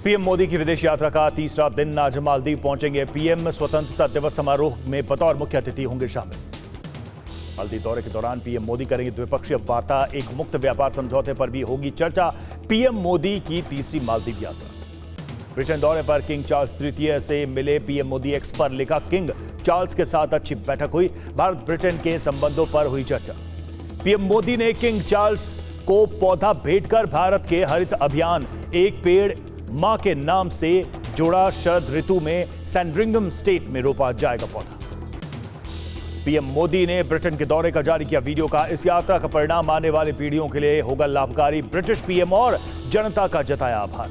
PM Modi की विदेश यात्रा का तीसरा दिन आज मालदीव पहुंचेंगे पीएम। स्वतंत्रता दिवस समारोह में बतौर मुख्य अतिथि होंगे शामिल। मालदीव दौरे के दौरान पीएम मोदी करेंगे द्विपक्षीय वार्ता। एक मुक्त व्यापार समझौते पर भी होगी चर्चा। पीएम मोदी की तीसरी मालदीव यात्रा। ब्रिटेन दौरे पर किंग चार्ल्स तृतीय से मिले पीएम मोदी। एक्स पर लिखा, किंग चार्ल्स के साथ अच्छी बैठक हुई। भारत ब्रिटेन के संबंधों पर हुई चर्चा। पीएम मोदी ने किंग चार्ल्स को पौधा भेंट कर भारत के हरित अभियान एक पेड़ मां के नाम से जोड़ा। शरद ऋतु में सैंड्रिंगम स्टेट में रोपा जाएगा पौधा। पीएम मोदी ने ब्रिटेन के दौरे का जारी किया वीडियो का। इस यात्रा का परिणाम आने वाली पीढ़ियों के लिए होगा लाभकारी। ब्रिटिश पीएम और जनता का जताया आभार।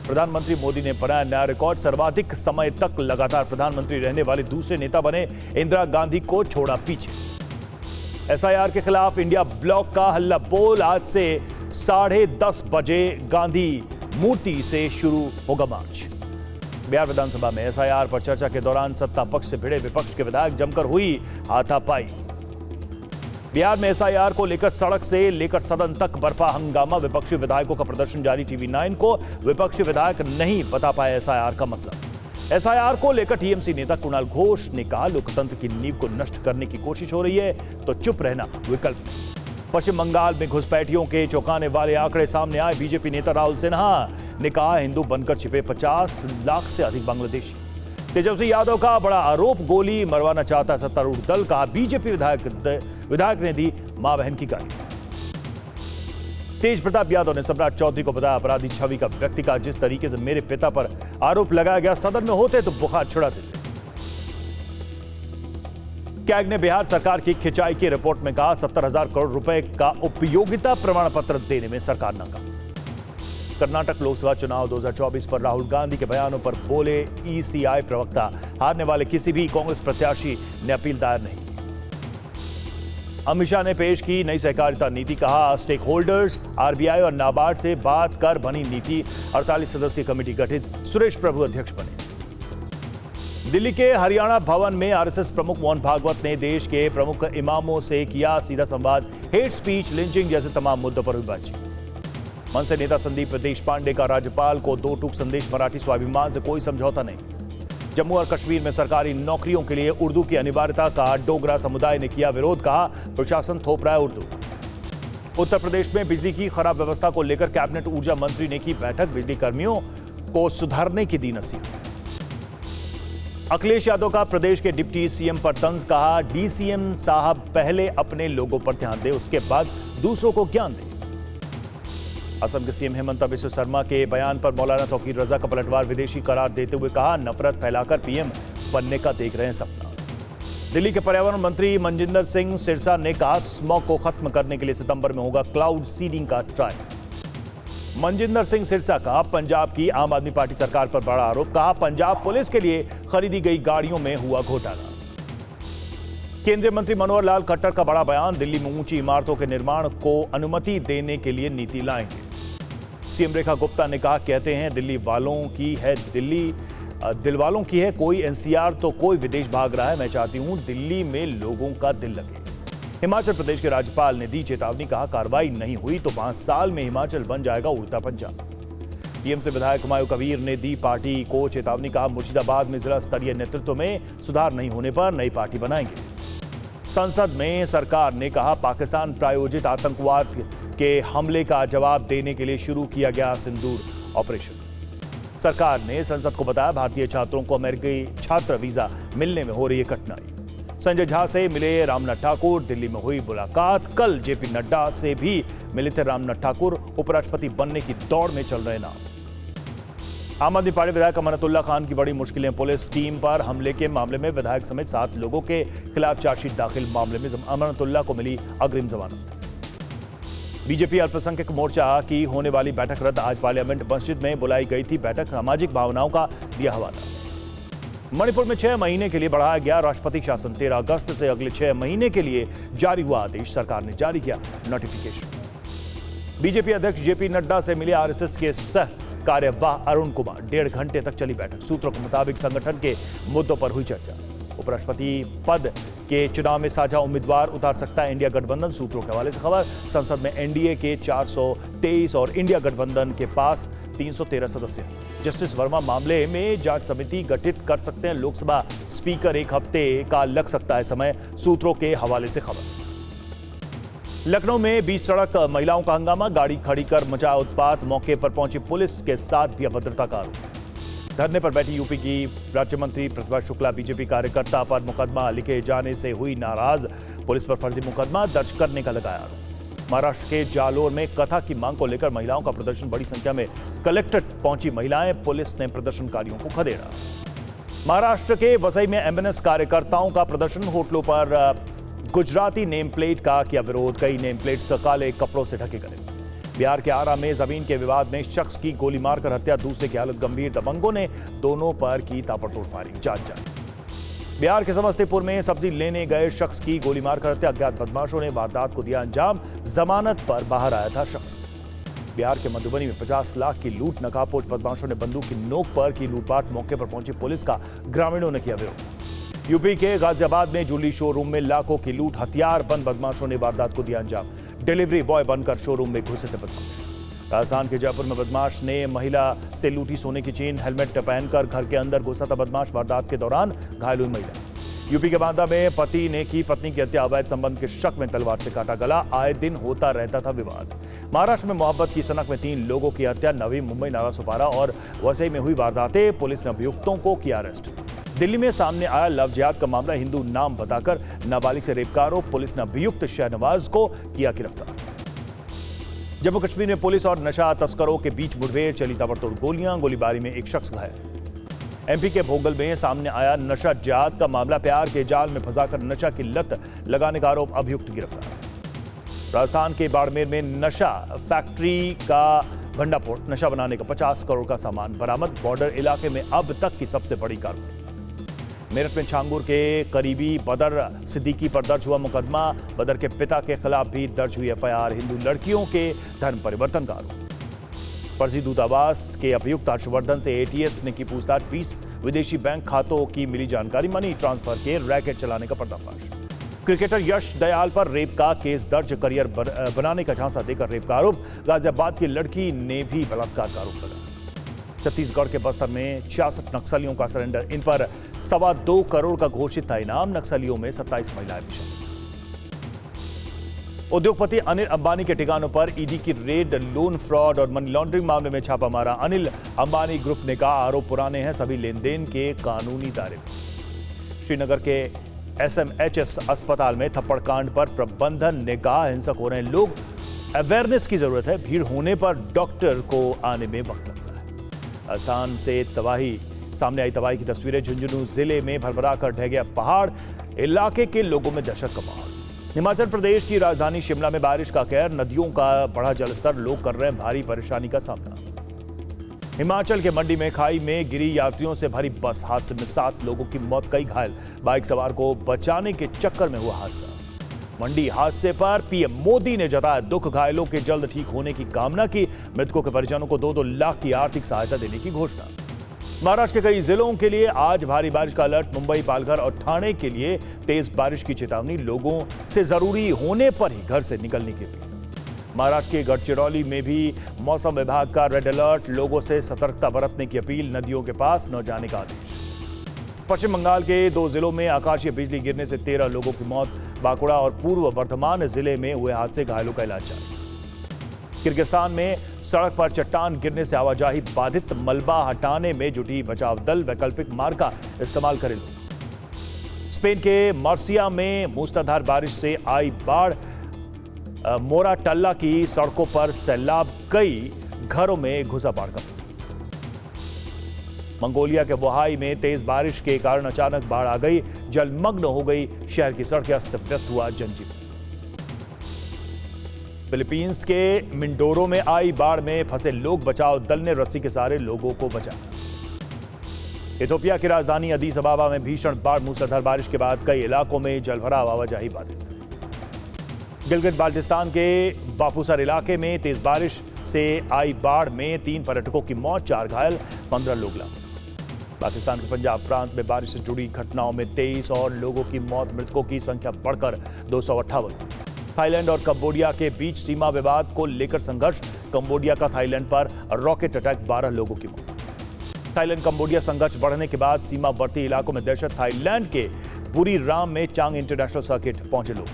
प्रधानमंत्री मोदी ने बनाया नया रिकॉर्ड। सर्वाधिक समय तक लगातार प्रधानमंत्री रहने वाले दूसरे नेता बने। इंदिरा गांधी को छोड़ा पीछे। एसआईआर के खिलाफ इंडिया ब्लॉक का हल्ला बोल। आज से 10:30 बजे गांधी मूर्ति से शुरू होगा मार्च। बिहार विधानसभा में एसआईआर पर चर्चा के दौरान सत्ता पक्ष से भिड़े विपक्ष के विधायक जमकर हुई हाथापाई। बिहार में एसआईआर को लेकर सड़क से लेकर सदन तक बरपा हंगामा। विपक्षी विधायकों का प्रदर्शन जारी। टीवी9 को विपक्षी विधायक नहीं बता पाए एसआईआर का मतलब। एसआईआर को लेकर टीएमसी नेता कुणाल घोष ने कहा, लोकतंत्र की नींव को नष्ट करने की कोशिश हो रही है तो चुप रहना विकल्प नहीं। पश्चिम बंगाल में घुसपैठियों के चौंकाने वाले आंकड़े सामने आए। बीजेपी नेता राहुल सिन्हा ने कहा, हिंदू बनकर छिपे 50 लाख से अधिक बांग्लादेशी। तेजस्वी यादव का बड़ा आरोप, गोली मरवाना चाहता सत्तारूढ़ दल। कहा, बीजेपी विधायक ने दी मां बहन की गाली। तेज प्रताप यादव ने सम्राट चौधरी को बताया अपराधी छवि का व्यक्ति। का जिस तरीके से मेरे पिता पर आरोप लगाया गया, सदन में होते तो बुखार चढ़ा देते। कैग ने बिहार सरकार की खिंचाई की रिपोर्ट में कहा, 70,000 करोड़ रुपए का उपयोगिता प्रमाण पत्र देने में सरकार नाकाम। कर्नाटक लोकसभा चुनाव 2024 पर राहुल गांधी के बयानों पर बोले ईसीआई प्रवक्ता, हारने वाले किसी भी कांग्रेस प्रत्याशी ने अपील दायर नहीं की। अमित शाह ने पेश की नई सहकारिता नीति। कहा, स्टेक होल्डर्स, आरबीआई और नाबार्ड से बात कर बनी नीति। 48 सदस्यीय कमेटी गठित। सुरेश प्रभु अध्यक्ष बने। दिल्ली के हरियाणा भवन में आरएसएस प्रमुख मोहन भागवत ने देश के प्रमुख इमामों से किया सीधा संवाद। हेट स्पीच, लिंचिंग जैसे तमाम मुद्दों पर हुई बातचीत। मनसे नेता संदीप देशपांडे का राज्यपाल को 2 टूक संदेश। मराठी स्वाभिमान से कोई समझौता नहीं। जम्मू और कश्मीर में सरकारी नौकरियों के लिए उर्दू की अनिवार्यता का डोगरा समुदाय ने किया विरोध। कहा, प्रशासन थोप रहा है उर्दू। उत्तर प्रदेश में बिजली की खराब व्यवस्था को लेकर कैबिनेट ऊर्जा मंत्री ने की बैठक। बिजली कर्मियों को सुधारने की दी नसीहत। अखिलेश यादव का प्रदेश के डिप्टी सीएम पर तंज। कहा, डीसीएम साहब पहले अपने लोगों पर ध्यान दे, उसके बाद दूसरों को ज्ञान दे। असम के सीएम हेमंत बिस्व शर्मा के बयान पर मौलाना तौकीर रजा का पलटवार। विदेशी करार देते हुए कहा, नफरत फैलाकर पीएम बनने का देख रहे हैं सपना। दिल्ली के पर्यावरण मंत्री मनजिंदर सिंह सिरसा ने कहा, स्मॉग को खत्म करने के लिए सितंबर में होगा क्लाउड सीडिंग का ट्रायल। मनजिंदर सिंह सिरसा का पंजाब की आम आदमी पार्टी सरकार पर बड़ा आरोप। कहा, पंजाब पुलिस के लिए खरीदी गई गाड़ियों में हुआ घोटाला। केंद्रीय मंत्री मनोहर लाल खट्टर का बड़ा बयान। दिल्ली में ऊंची इमारतों के निर्माण को अनुमति देने के लिए नीति लाएंगे। सीएम रेखा गुप्ता ने कहा, कहते हैं दिल्ली वालों की है, दिल वालों की है, कोई एनसीआर तो कोई विदेश भाग रहा है। मैं चाहती हूं दिल्ली में लोगों का दिल लगे। हिमाचल प्रदेश के राज्यपाल ने दी चेतावनी। कहा, कार्रवाई नहीं हुई तो 5 साल में हिमाचल बन जाएगा उड़ता पंजाब। टीएमसी विधायक हुमायूं कबीर ने दी पार्टी को चेतावनी। कहा, मुर्शिदाबाद में जिला स्तरीय नेतृत्व में सुधार नहीं होने पर नई पार्टी बनाएंगे। संसद में सरकार ने कहा, पाकिस्तान प्रायोजित आतंकवाद के हमले का जवाब देने के लिए शुरू किया गया सिंदूर ऑपरेशन। सरकार ने संसद को बताया, भारतीय छात्रों को अमेरिकी छात्र वीजा मिलने में हो रही है कठिनाई। संजय झा से मिले रामनाथ ठाकुर। दिल्ली में हुई मुलाकात। कल जेपी नड्डा से भी मिले थे रामनाथ ठाकुर। उपराष्ट्रपति बनने की दौड़ में चल रहे नाम। आम आदमी पार्टी विधायक अमानतुल्लाह खान की बड़ी मुश्किलें। पुलिस टीम पर हमले के मामले में विधायक समेत 7 लोगों के खिलाफ चार्जशीट दाखिल। मामले में अमानतुल्लाह को मिली अग्रिम जमानत। बीजेपी अल्पसंख्यक मोर्चा की होने वाली बैठक रद्द। आज पार्लियामेंट मस्जिद में बुलाई गई थी बैठक। सामाजिक भावनाओं का दिया हवाला। मणिपुर में 6 महीने के लिए बढ़ाया गया राष्ट्रपति शासन। 13 अगस्त से अगले 6 महीने के लिए जारी हुआ आदेश। सरकार ने जारी किया नोटिफिकेशन। बीजेपी अध्यक्ष जेपी नड्डा से मिले आरएसएस के सह कार्यवाह अरुण कुमार। 1.5 घंटे तक चली बैठक। सूत्रों के मुताबिक संगठन के मुद्दों पर हुई चर्चा। उपराष्ट्रपति पद के चुनाव में साझा उम्मीदवार उतार सकता है इंडिया गठबंधन। सूत्रों के हवाले से खबर। संसद में एनडीए के 423 और इंडिया गठबंधन के पास 313 सदस्य। जस्टिस वर्मा मामले में जांच समिति गठित कर सकते हैं लोकसभा स्पीकर। 1 हफ्ते का लग सकता है समय। सूत्रों के हवाले से खबर। लखनऊ में बीच सड़क महिलाओं का हंगामा, गाड़ी खड़ी कर मचा उत्पात। मौके पर पहुंची पुलिस के साथ भी अभद्रता का आरोप। धरने पर बैठी यूपी की राज्य मंत्री प्रतिभा शुक्ला बीजेपी कार्यकर्ता पर मुकदमा लिखे जाने से हुई नाराज। पुलिस पर फर्जी मुकदमा दर्ज करने का लगाया आरोप। महाराष्ट्र के जालोर में कथा की मांग को लेकर महिलाओं का प्रदर्शन। बड़ी संख्या में कलेक्ट्रेट पहुंची महिलाएं। पुलिस ने प्रदर्शनकारियों को खदेड़ा। महाराष्ट्र के वसई में एमएनएस कार्यकर्ताओं का प्रदर्शन। होटलों पर गुजराती नेम प्लेट का किया विरोध। कई नेम प्लेट्स काले कपड़ों से ढके गए। बिहार के आरा में जमीन के विवाद में शख्स की गोली मारकर हत्या, दूसरे की हालत गंभीर। दबंगों ने दोनों पर की ताबड़तोड़ फायरिंग। जांच जारी। बिहार के समस्तीपुर में सब्जी लेने गए शख्स की गोली मारकर हत्या, अज्ञात बदमाशों ने वारदात को दिया अंजाम। जमानत पर बाहर आया था शख्स। बिहार के मधुबनी में 50 लाख की लूट, नकाबपोश बदमाशों ने बंदूक की नोक पर की लूटपाट। मौके पर पहुंची पुलिस का ग्रामीणों ने किया विरोध। यूपी के गाजियाबाद में ज्वेलरी शोरूम में लाखों की लूट, हथियार बंद बदमाशों ने वारदात को दिया अंजाम। डिलीवरी बॉय बनकर शोरूम में घुसे थे बदमाश। राजस्थान के जयपुर में बदमाश ने महिला से लूटी सोने की चेन, हेलमेट पहनकर घर के अंदर घुसा था बदमाश। वारदात के दौरान घायल हुई महिला। यूपी के बांदा में पति ने की पत्नी की हत्या, अवैध संबंध के शक में तलवार से काटा गला। आए दिन होता रहता था विवाद। महाराष्ट्र में मोहब्बत की सनक में 3 लोगों की हत्या, नवी मुंबई, नालासोपारा और वसई में हुई वारदातें। पुलिस ने अभियुक्तों को किया अरेस्ट। दिल्ली में सामने आया लव जिहाद का मामला, हिंदू नाम बताकर नाबालिग से रेप का आरोप। पुलिस ने अभियुक्त शहनवाज को किया गिरफ्तार। जम्मू कश्मीर में पुलिस और नशा तस्करों के बीच मुठभेड़, चली ताबड़तोड़ गोलियां, गोलीबारी में एक शख्स घायल। एमपी के भोगल में सामने आया नशा जिहाद का मामला, प्यार के जाल में फंसाकर नशा की लत लगाने का आरोप, अभियुक्त गिरफ्तार। राजस्थान के बाड़मेर में नशा फैक्ट्री का भंडाफोड़, नशा बनाने का 50 करोड़ का सामान बरामद। बॉर्डर इलाके में अब तक की सबसे बड़ी कार्रवाई। मेरठ में छांगुर के करीबी बदर सिद्दीकी पर दर्ज हुआ मुकदमा। बदर के पिता के खिलाफ भी दर्ज हुई एफआईआर। हिंदू लड़कियों के धर्म परिवर्तन का आरोप। फर्जी दूतावास के अभियुक्त हर्षवर्धन से एटीएस ने की पूछताछ। 20 विदेशी बैंक खातों की मिली जानकारी। मनी ट्रांसफर के रैकेट चलाने का पर्दाफाश। क्रिकेटर यश दयाल पर रेप का केस दर्ज, करियर बनाने का झांसा देकर रेप का आरोप। गाजियाबाद की लड़की ने भी बलात्कार का आरोप लगाया। छत्तीसगढ़ के बस्तर में 66 नक्सलियों का सरेंडर। इन पर 2.25 करोड़ का घोषित था इनाम। नक्सलियों में 27 महिलाएं भी शामिल। उद्योगपति अनिल अंबानी के ठिकानों पर ईडी की रेड, लोन फ्रॉड और मनी लॉन्ड्रिंग मामले में छापा मारा। अनिल अंबानी ग्रुप ने कहा आरोप पुराने हैं, सभी लेन देन के कानूनी दायरे में। श्रीनगर के एसएमएचएस अस्पताल में थप्पड़ कांड पर प्रबंधन ने कहा हिंसक हो रहे हैं लोग, अवेयरनेस की जरूरत है, भीड़ होने पर डॉक्टर को आने में वक्त लगता है। राजस्थान से सामने आई तबाही की तस्वीरें। झुंझुनू जिले में भरभरा कर ढह गया पहाड़, इलाके के लोगों में दहशत का माहौल। हिमाचल प्रदेश की राजधानी शिमला में बारिश का कहर, नदियों का बढ़ा जलस्तर, लोग कर रहे हैं भारी परेशानी का सामना। हिमाचल के मंडी में खाई में गिरी यात्रियों से भरी बस, हादसे में 7 लोगों की मौत, कई घायल। बाइक सवार को बचाने के चक्कर में हुआ हादसा। मंडी हादसे पर पीएम मोदी ने जताया दुख, घायलों के जल्द ठीक होने की कामना की। मृतकों के परिजनों को 2-2 लाख की आर्थिक सहायता देने की घोषणा। महाराष्ट्र के कई जिलों के लिए आज भारी बारिश का अलर्ट। मुंबई, पालघर और ठाणे के लिए तेज बारिश की चेतावनी। लोगों से जरूरी होने पर ही घर से निकलने की अपील। महाराष्ट्र के गढ़चिरौली में भी मौसम विभाग का रेड अलर्ट, लोगों से सतर्कता बरतने की अपील, नदियों के पास न जाने का आदेश। पश्चिम बंगाल के 2 जिलों में आकाशीय बिजली गिरने से 13 लोगों की मौत। बांकुड़ा और पूर्व वर्धमान जिले में हुए हादसे, घायलों का इलाज जारी। किर्गिस्तान में सड़क पर चट्टान गिरने से आवाजाही बाधित, मलबा हटाने में जुटी बचाव दल, वैकल्पिक मार्ग का इस्तेमाल करें लोग। स्पेन के मर्सिया में मूसलाधार बारिश से आई बाढ़, मोरा टल्ला की सड़कों पर सैलाब, कई घरों में घुसा बाढ़ का। मंगोलिया के वुहाई में तेज बारिश के कारण अचानक बाढ़ आ गई, जलमग्न हो गई शहर की सड़कें, अस्त व्यस्त हुआ जनजीवन। फिलीपींस के मिंडोरो में आई बाढ़ में फंसे लोग, बचाव दल ने रस्सी के सहारे लोगों को बचाया। इथियोपिया की राजधानी अदीस अबाबा में भीषण बाढ़, मूसलाधार बारिश के बाद कई इलाकों में जलभराव, आवाजाही बाधित। गिलगित बाल्टिस्तान के बाफूसर इलाके में तेज बारिश से आई बाढ़ में 3 पर्यटकों की मौत, 4 घायल, 15 लोग लापता। पाकिस्तान के पंजाब प्रांत में बारिश से जुड़ी घटनाओं में 23 और लोगों की मौत, मृतकों की संख्या बढ़कर 258। थाईलैंड और कंबोडिया के बीच सीमा विवाद को लेकर संघर्ष, कंबोडिया का थाईलैंड पर रॉकेट अटैक, 12 लोगों की मौत। थाईलैंड कंबोडिया संघर्ष बढ़ने के बाद सीमावर्ती इलाकों में दहशत, थाईलैंड के बुरीराम में चांग इंटरनेशनल सर्किट पहुंचे लोग।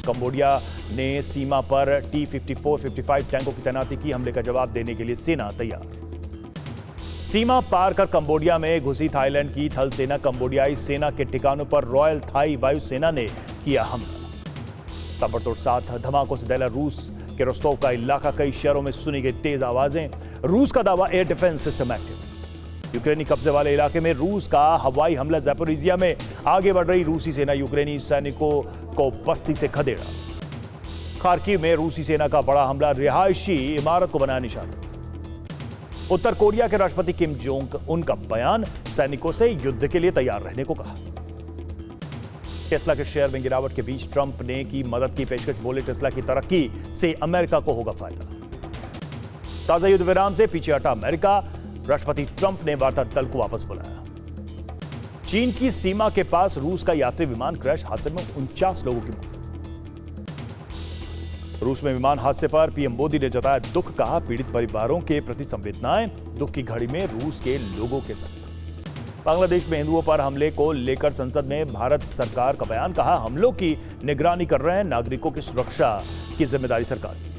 कंबोडिया ने सीमा पर T-54, 55 टैंकों की तैनाती की, हमले का जवाब देने के लिए सेना तैयार। सीमा पार कर कंबोडिया में घुसी थाईलैंड की थल सेना, कंबोडियाई सेना के ठिकानों पर रॉयल थाई वायुसेना ने किया हमला। ताबड़तोड़ 7 धमाकों से दहला रूस के रोस्टोव का इलाका, कई शहरों में सुनी गई तेज आवाजें। रूस का दावा, एयर डिफेंस सिस्टम एक्टिव। यूक्रेनी कब्जे वाले इलाके में रूस का हवाई हमला, ज़ैपोरिजिया में आगे बढ़ रही रूसी सेना, यूक्रेनी सैनिकों को बस्ती से खदेड़ा। खार्किव में रूसी सेना का बड़ा हमला, रिहायशी इमारत को बनाया निशाना। उत्तर कोरिया के राष्ट्रपति किम जोंग उन का बयान, सैनिकों से युद्ध के लिए तैयार रहने को कहा। टेस्ला के शेयर में गिरावट के बीच ट्रंप ने की मदद की पेशकश, बोले टेस्ला की तरक्की से अमेरिका को होगा फायदा। ताजा युद्ध विराम से पीछे हटा अमेरिका, राष्ट्रपति ट्रंप ने वार्ता दल को वापस बुलाया। चीन की सीमा के पास रूस का यात्री विमान क्रैश, हादसे में 49 लोगों की मौत। रूस में विमान हादसे पर पीएम मोदी ने जताया दुख, कहा पीड़ित परिवारों के प्रति संवेदनाएं, दुख की घड़ी में रूस के लोगों के साथ। बांग्लादेश में हिंदुओं पर हमले को लेकर संसद में भारत सरकार का बयान, कहा हमलों की निगरानी कर रहे हैं, नागरिकों की सुरक्षा की जिम्मेदारी सरकार की।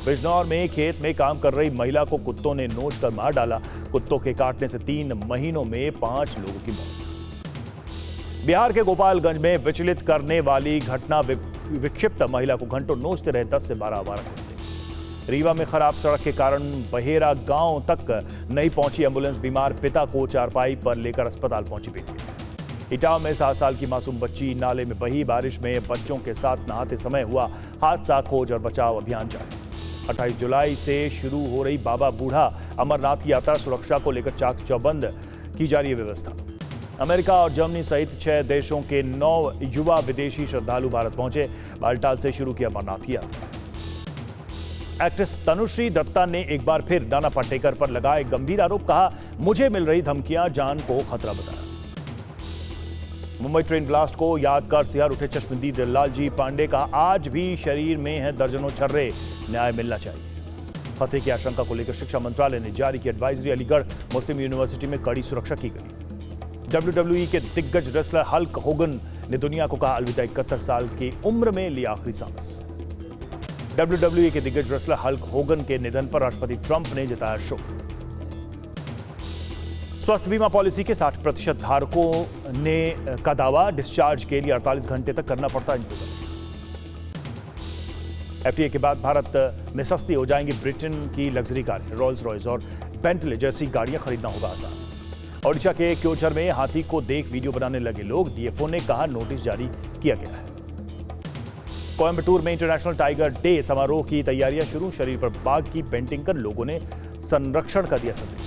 बिजनौर में खेत में काम कर रही महिला को कुत्तों ने नोच कर मार डाला, कुत्तों के काटने से 3 महीनों में 5 लोगों की मौत। बिहार के गोपालगंज में विचलित करने वाली घटना, विक्षिप्त महिला को घंटों नोचते रहे 10 से 12 आवारा कुत्ते। रीवा में खराब सड़क के कारण बहेरा गांव तक नहीं पहुंची एम्बुलेंस, बीमार पिता को चारपाई पर लेकर अस्पताल पहुंची बेटी। इटावा में 7 साल की मासूम बच्ची नाले में बही, बारिश में बच्चों के साथ नहाते समय हुआ हादसा, खोज और बचाव अभियान जारी। 28 जुलाई से शुरू हो रही बाबा बूढ़ा अमरनाथ यात्रा, सुरक्षा को लेकर चाक चौबंद की जा रही है व्यवस्था। अमेरिका और जर्मनी सहित 6 देशों के 9 युवा विदेशी श्रद्धालु भारत पहुंचे, बालटाल से शुरू किया अमरनाथ यात्रा। एक्ट्रेस तनुश्री दत्ता ने एक बार फिर नाना पाटेकर पर लगाए गंभीर आरोप, कहा मुझे मिल रही धमकियां जान को खतरा बताया। मुंबई ट्रेन ब्लास्ट को याद कर सिहर उठे चश्मदीद लालजी पांडे, कहा आज भी शरीर में है दर्जनों छर्रे, न्याय मिलना चाहिए। खतरे की आशंका को लेकर शिक्षा मंत्रालय ने जारी की एडवाइजरी, अलीगढ़ मुस्लिम यूनिवर्सिटी में कड़ी सुरक्षा की गई। WWE के दिग्गज रेसलर हल्क होगन ने दुनिया को कहा अलविदा, 71 साल की उम्र में लिया आखिरी सांस। WWE के दिग्गज रेसलर हल्क होगन के निधन पर राष्ट्रपति ट्रंप ने जताया शोक। स्वास्थ्य बीमा पॉलिसी के 60% धारकों ने का दावा, डिस्चार्ज के लिए 48 घंटे तक करना पड़ता इंतजार। FTA के बाद भारत में सस्ती हो जाएंगी ब्रिटेन की लग्जरी कारें, रोल्स रॉयस और बेंटले जैसी गाड़ियां खरीदना होगा आसान। ओडिशा के क्योंझर में हाथी को देख वीडियो बनाने लगे लोग, DFO ने कहा नोटिस जारी किया गया है। कोयंबटूर में इंटरनेशनल टाइगर डे समारोह की तैयारियां शुरू, शरीर पर बाघ की पेंटिंग कर लोगों ने संरक्षण का दिया संदेश।